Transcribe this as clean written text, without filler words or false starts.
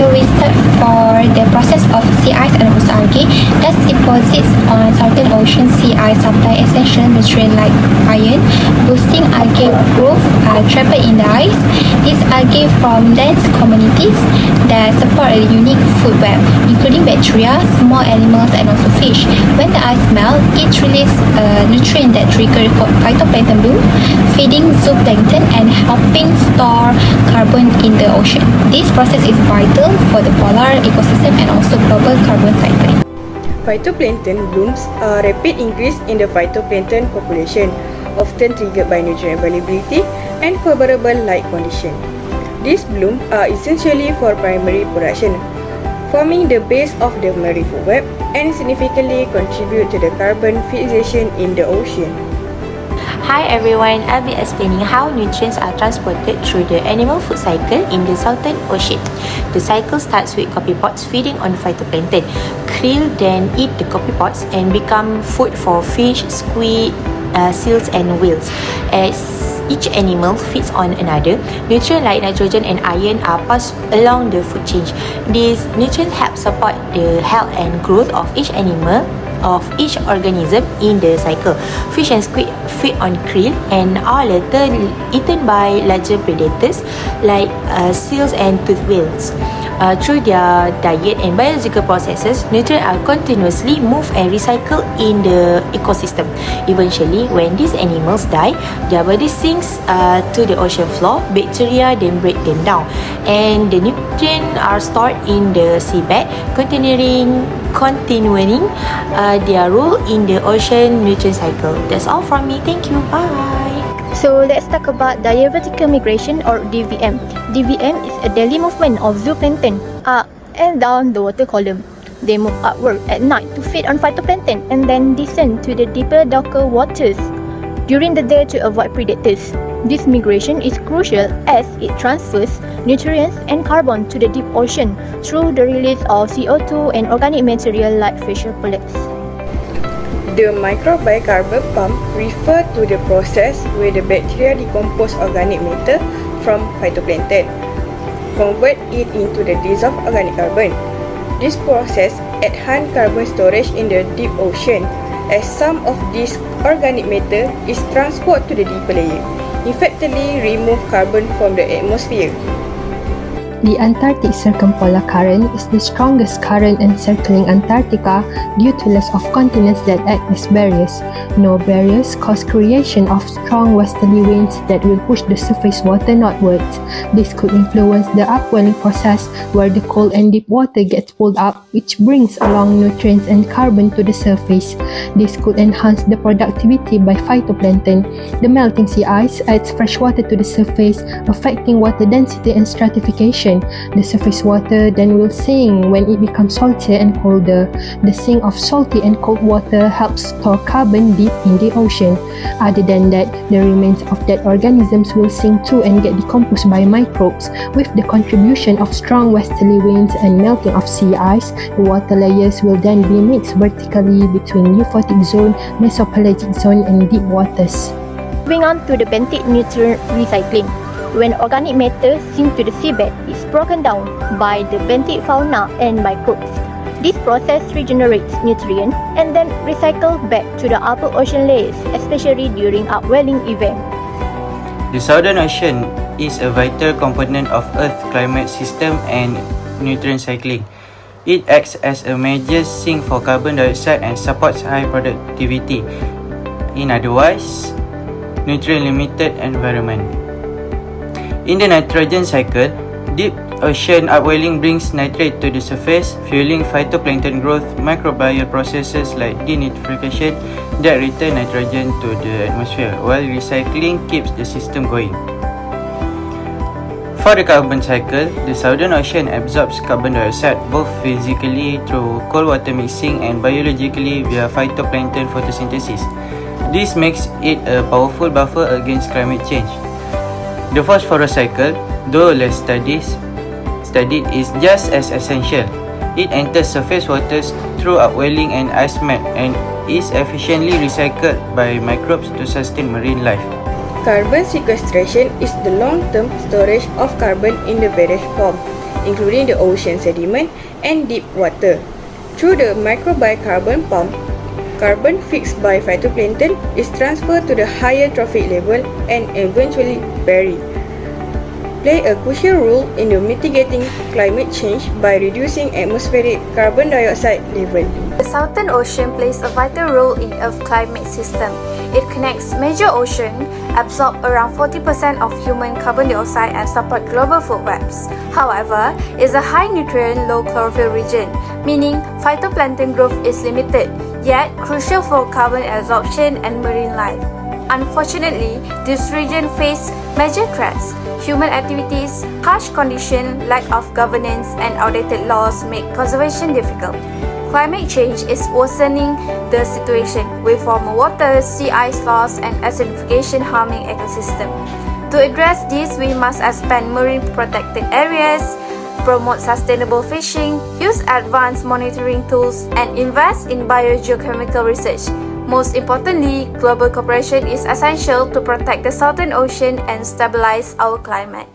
So we start for the process of sea ice and also algae. As deposits on southern ocean, sea ice supply essential nutrients like iron, boosting algae growth trapped in the ice. These algae from dense communities that support a unique food web, including bacteria, small animals, and also fish. When the ice melts, it releases a nutrient that triggers phytoplankton bloom, feeding zooplankton and helping store carbon in the ocean. This process is vital for the polar ecosystem and also global carbon cycling. Phytoplankton blooms are a rapid increase in the phytoplankton population, often triggered by nutrient availability and favorable light conditions. These blooms are essentially for primary production, forming the base of the marine food web and significantly contribute to the carbon fixation in the ocean. Hi everyone, I'll be explaining how nutrients are transported through the animal food cycle in the southern ocean. The cycle starts with copepods feeding on phytoplankton. Krill then eat the copepods and become food for fish, squid, seals and whales. As each animal feeds on another, nutrients like nitrogen and iron are passed along the food chain. These nutrients help support the health and growth of each animal, of each organism in the cycle. Fish and squid feed on krill and are later eaten by larger predators like seals and toothed whales. Through their diet and biological processes, nutrients are continuously moved and recycled in the ecosystem. Eventually, when these animals die, their body sinks to the ocean floor. Bacteria then break them down, and the nutrients are stored in the seabed, continuing their role in the ocean nutrient cycle. That's all from me. Thank you. Bye. So let's talk about diavertical migration or DVM. DVM is a daily movement of zooplankton up and down the water column. They move upward at night to feed on phytoplankton and then descend to the deeper, darker waters during the day to avoid predators. This migration is crucial as it transfers nutrients and carbon to the deep ocean through the release of CO2 and organic material like facial pellets. The microbiocarbon pump refers to the process where the bacteria decompose organic matter from phytoplankton, convert it into the dissolved organic carbon. This process enhances carbon storage in the deep ocean, as some of this organic matter is transported to the deeper layer, effectively remove carbon from the atmosphere. The Antarctic Circumpolar Current is the strongest current encircling Antarctica due to loss of continents that act as barriers. No barriers cause creation of strong westerly winds that will push the surface water northwards. This could influence the upwelling process where the cold and deep water gets pulled up, which brings along nutrients and carbon to the surface. This could enhance the productivity by phytoplankton. The melting sea ice adds fresh water to the surface, affecting water density and stratification. The surface water then will sink when it becomes saltier and colder. The sink of salty and cold water helps store carbon deep in the ocean. Other than that, the remains of dead organisms will sink too and get decomposed by microbes. With the contribution of strong westerly winds and melting of sea ice, the water layers will then be mixed vertically between euphotic zone, mesopelagic zone and deep waters. Moving on to the benthic nutrient recycling. When organic matter sinks to the seabed, it's broken down by the benthic fauna and microbes. This process regenerates nutrients and then recycles back to the upper ocean layers, especially during upwelling events. The Southern Ocean is a vital component of Earth's climate system and nutrient cycling. It acts as a major sink for carbon dioxide and supports high productivity in otherwise nutrient-limited environment. In the nitrogen cycle, deep ocean upwelling brings nitrate to the surface, fueling phytoplankton growth. Microbial processes like denitrification that return nitrogen to the atmosphere, while recycling keeps the system going. For the carbon cycle, the Southern Ocean absorbs carbon dioxide both physically through cold water mixing and biologically via phytoplankton photosynthesis. This makes it a powerful buffer against climate change. The phosphorus cycle, though less studied, is just as essential. It enters surface waters through upwelling and ice melt and is efficiently recycled by microbes to sustain marine life. Carbon sequestration is the long-term storage of carbon in the various forms. including the ocean sediment and deep water. Through the microbicarbon pump, carbon fixed by phytoplankton is transferred to the higher trophic level and eventually buried. Play a crucial role in the mitigating climate change by reducing atmospheric carbon dioxide level. The Southern Ocean plays a vital role in Earth's climate system. It connects major oceans, absorbs around 40% of human carbon dioxide and supports global food webs. However, it's a high nutrient, low chlorophyll region, meaning phytoplankton growth is limited, yet crucial for carbon absorption and marine life. Unfortunately, this region faces major threats. Human activities, harsh conditions, lack of governance, and outdated laws make conservation difficult. Climate change is worsening the situation, with warmer water, sea ice loss, and acidification harming ecosystem. To address this, we must expand marine protected areas, promote sustainable fishing, use advanced monitoring tools, and invest in biogeochemical research. Most importantly, global cooperation is essential to protect the Southern Ocean and stabilize our climate.